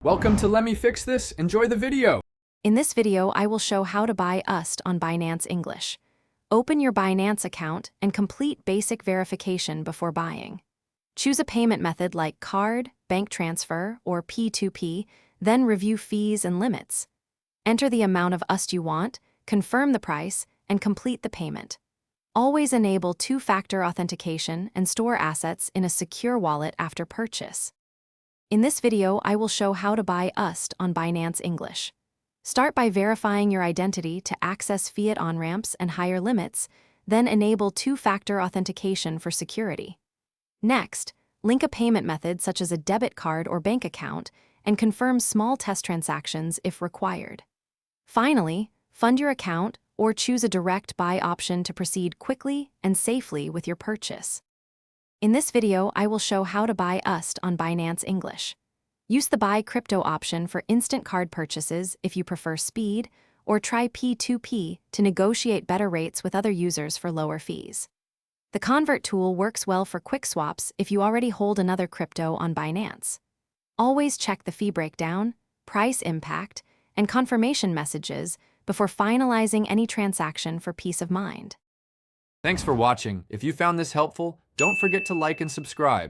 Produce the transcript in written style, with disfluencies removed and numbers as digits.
Welcome to Let Me Fix This. Enjoy the video. In this video, I will show how to buy Usdt on Binance English. Open your Binance account and complete basic verification before buying. Choose a payment method like card, bank transfer, or P2P, then review fees and limits. Enter the amount of Usdt you want, confirm the price, and complete the payment. Always enable two-factor authentication and store assets in a secure wallet after purchase. In this video, I will show how to buy Usdt on Binance English. Start by verifying your identity to access fiat on-ramps and higher limits, then enable two-factor authentication for security. Next, link a payment method such as a debit card or bank account and confirm small test transactions if required. Finally, fund your account or choose a direct buy option to proceed quickly and safely with your purchase. In this video, I will show how to buy Usdt on Binance English. Use the Buy Crypto option for instant card purchases if you prefer speed, or try P2P to negotiate better rates with other users for lower fees. The Convert tool works well for quick swaps if you already hold another crypto on Binance. Always check the fee breakdown, price impact, and confirmation messages before finalizing any transaction for peace of mind. Thanks for watching. If you found this helpful, don't forget to like and subscribe.